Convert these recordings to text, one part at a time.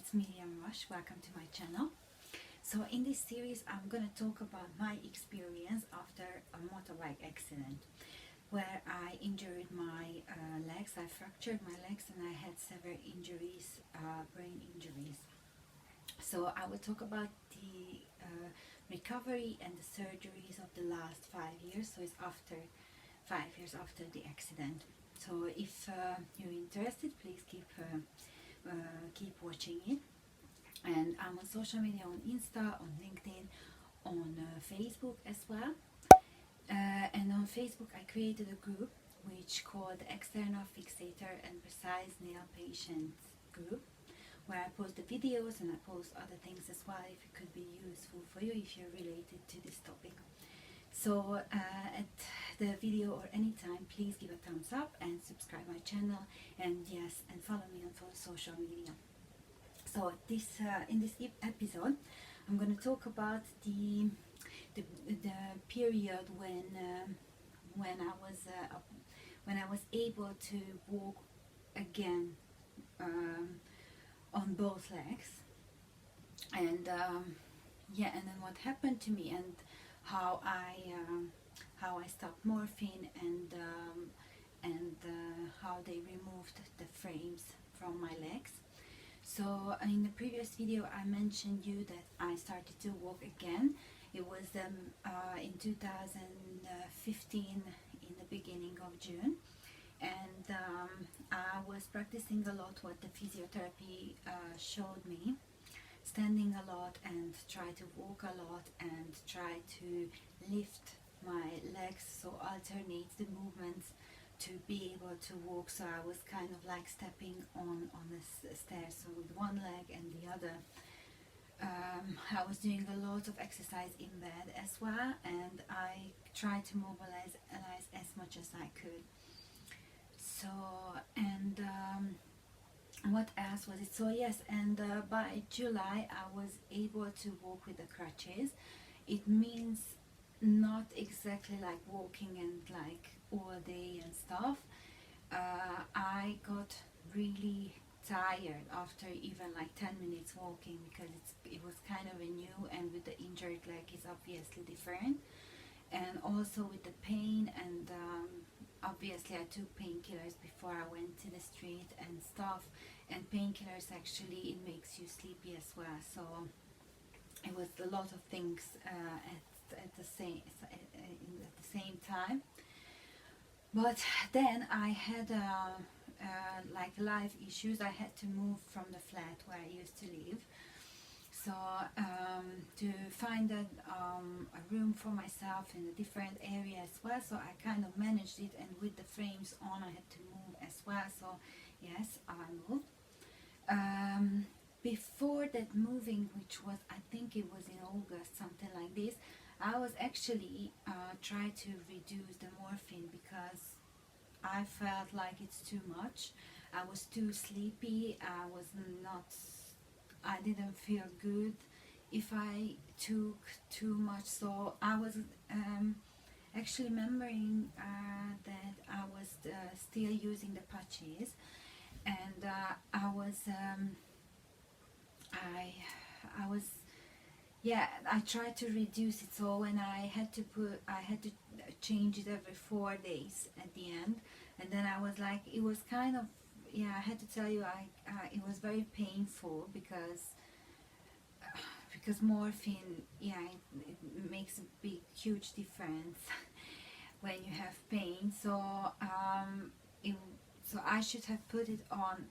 it's Mirjam. Welcome to my channel. So in this series I'm going to talk about my experience after a motorbike accident where I injured my legs. I fractured my legs and I had several injuries, brain injuries. So I will talk about the recovery and the surgeries of the last 5 years. So it's after 5 years after the accident. So if you're interested, please keep watching it. And I'm on social media, on Insta, on LinkedIn, on Facebook as well. And on Facebook I created a group which called External Fixator and Precise Nail Patients group, where I post the videos and I post other things as well if it could be useful for you if you're related to this topic. So at the video or anytime, please give a thumbs up and subscribe my channel, and yes, and follow me on social media. So this in this episode I'm going to talk about the period when I was able to walk again on both legs, and yeah, and then what happened to me, and how I stopped morphine, and how they removed the frames from my legs. So in the previous video I mentioned you that I started to walk again. It was in 2015 in the beginning of June, and I was practicing a lot what the physiotherapy showed me, standing a lot and try to walk a lot and try to lift my legs, so alternate the movements to be able to walk. So I was kind of like stepping on the stairs, so with one leg and the other. I was doing a lot of exercise in bed as well, and I tried to mobilize as much as I could. So, and what else was it? So yes, and by July I was able to walk with the crutches. It means not exactly like walking and like all day and stuff. I got really tired after even like 10 minutes walking, because it was kind of a new, and with the injured leg it's obviously different, and also with the pain, and obviously I took painkillers before I went to the street and stuff, and painkillers actually it makes you sleepy as well. So it was a lot of things at the same time. But then I had like life issues. I had to move from the flat where I used to live, so to find a room for myself in a different area as well. So I kind of managed it, and with the frames on I had to move as well. So yes, I moved. Before that moving, which was, I think it was in August, something like this, I was actually trying to reduce the morphine because I felt like it's too much. I was too sleepy. I didn't feel good if I took too much. So I was actually remembering that I was still using the patches, and I tried to reduce it. So when I had to change it every 4 days at the end, and then I was like, it was kind of, yeah, I had to tell you, it was very painful because morphine, yeah, it makes a huge difference when you have pain. So so I should have put it on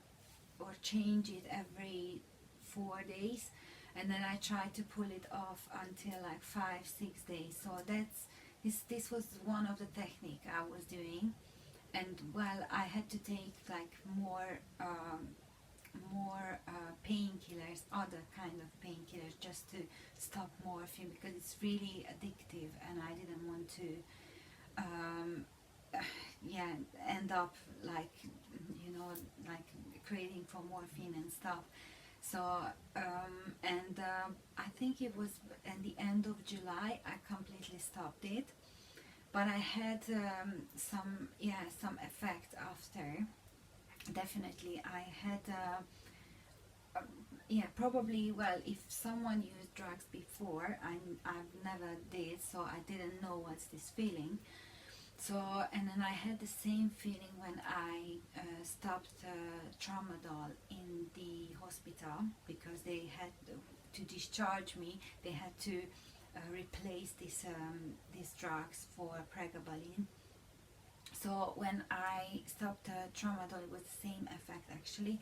or change it every 4 days, and then I tried to pull it off until like 5-6 days. So this was one of the technique I was doing, and well, I had to take like more painkillers, other kind of painkillers, just to stop morphine, because it's really addictive, and I didn't want to yeah, end up like, you know, like craving for morphine and stuff. So I think it was at the end of July I completely stopped it, but I had some effect after. Definitely I had yeah, probably, well, if someone used drugs before, I've never did, so I didn't know what's this feeling. So, and then I had the same feeling when I stopped tramadol in the hospital, because they had to discharge me. They had to replace these drugs for pregabalin. So when I stopped tramadol, it was the same effect actually.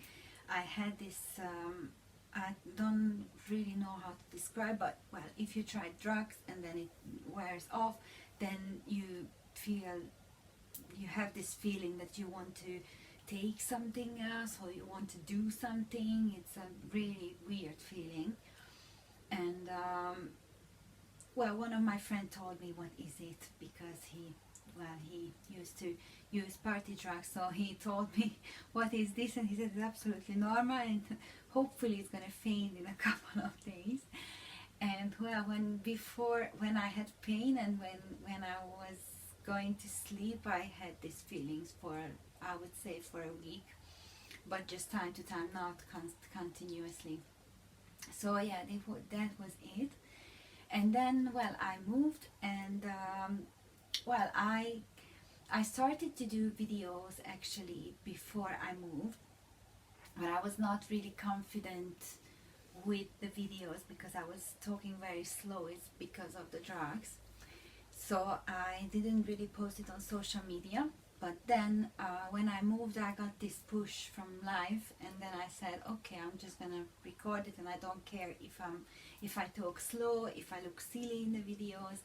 I had this, I don't really know how to describe, but well, if you try drugs and then it wears off, then you feel, you have this feeling that you want to take something else, or you want to do something. It's a really weird feeling. And well, one of my friends told me, what is it, because he used to use party drugs, so he told me, what is this, and he said it's absolutely normal, and hopefully it's gonna fade in a couple of days. And well, when I had pain, and when I was going to sleep, I had these feelings for, I would say, for a week, but just time to time, not continuously. So yeah, that was it. And then, well, I moved, and well, I started to do videos actually before I moved, but I was not really confident with the videos because I was talking very slow. It's because of the drugs. So I didn't really post it on social media. But then when I moved, I got this push from live, and then I said, okay, I'm just gonna record it, and I don't care if I talk slow, if I look silly in the videos.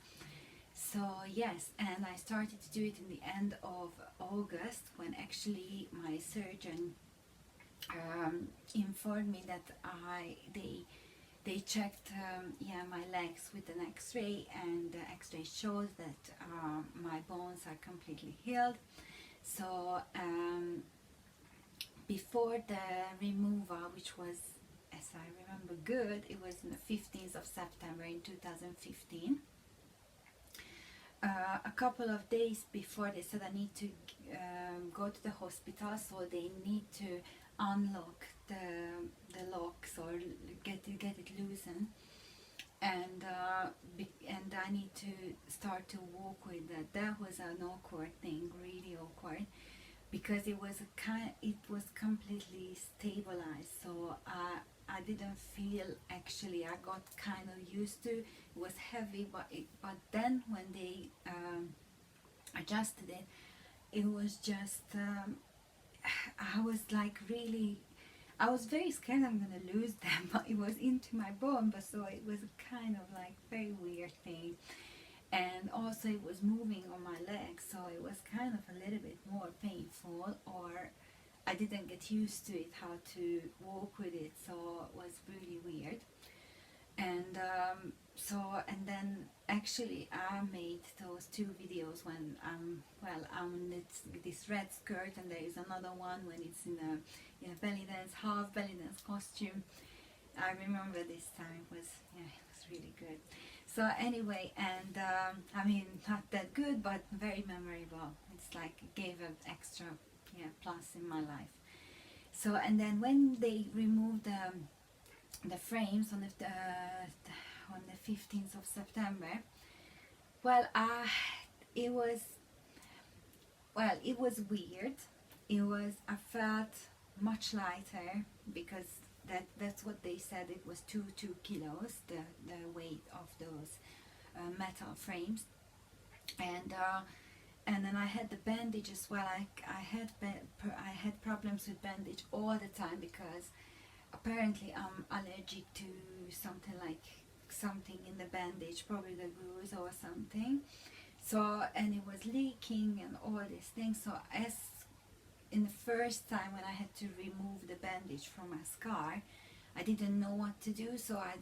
So yes, and I started to do it in the end of August, when actually my surgeon informed me that they checked yeah, my legs with an x-ray, and the x-ray shows that my bones are completely healed. So before the removal, which was, as I remember good, it was on the 15th of September in 2015. A couple of days before, they said I need to go to the hospital, so they need to unlock the locks, or get it loosened, and I need to start to walk with that. That was an awkward thing, really awkward, because it was completely stabilized. So I didn't feel, actually, I got kind of used to it. It was heavy, but then when they adjusted it, it was just I was like, really, I was very scared I'm gonna lose them, but it was into my bone, but so it was kind of like very weird thing. And also it was moving on my legs, so it was kind of a little bit more painful, or I didn't get used to it, how to walk with it, so it was really weird. And and then actually I made those two videos when I'm this red skirt, and there is another one when it's in a belly dance, half belly dance costume. I remember this time, it was really good. So anyway, and I mean, not that good, but very memorable. It's like it gave an extra plus in my life. So, and then when they removed the frames on the 15th of September, well, it was weird. I felt much lighter, because that's what they said. It was 2 kilos, the weight of those metal frames, and then I had the bandage as well. I had problems with bandage all the time, because apparently I'm allergic to something in the bandage, probably the gauze or something. So, and it was leaking and all these things. So as in the first time when I had to remove the bandage from my scar, I didn't know what to do. So I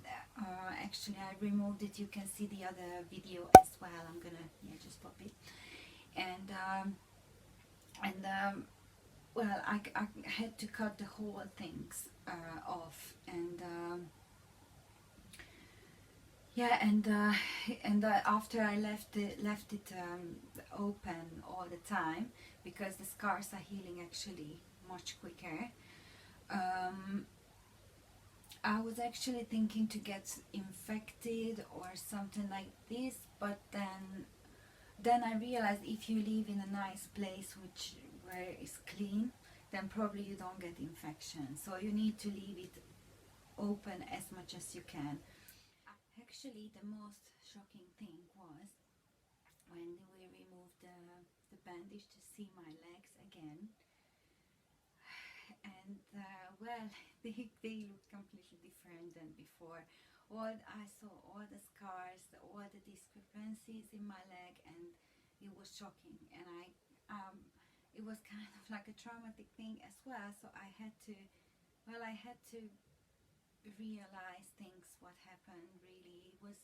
removed it. You can see the other video as well. I'm gonna just pop it. And well, I had to cut the whole things off, and after I left it open all the time, because the scars are healing actually much quicker. I was actually thinking to get infected or something like this, but then I realized if you live in a nice place where it's clean, then probably you don't get infection. So you need to leave it open as much as you can. Actually, the most shocking thing was when we removed the bandage to see my legs again. And well, they looked completely different than before. I saw all the scars, all the discrepancies in my leg, and it was shocking. And it was kind of like a traumatic thing as well. So I had to realize things, what happened really. It was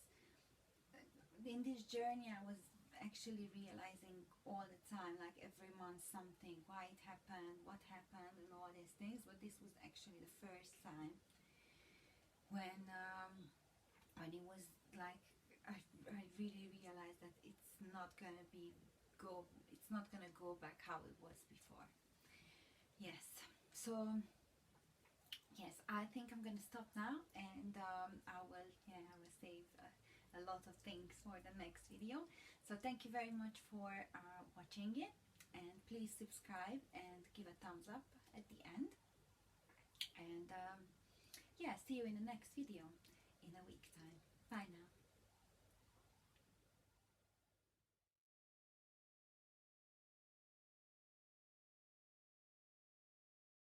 in this journey I was actually realizing all the time, like every month something, why it happened, what happened, and all these things. But this was actually the first time when it was like I really realized that it's not gonna go back how it was before. Yes, so yes, I think I'm gonna stop now, and I will save a lot of things for the next video. So thank you very much for watching it, and please subscribe and give a thumbs up at the end. And yeah, see you in the next video in a week time. Bye now.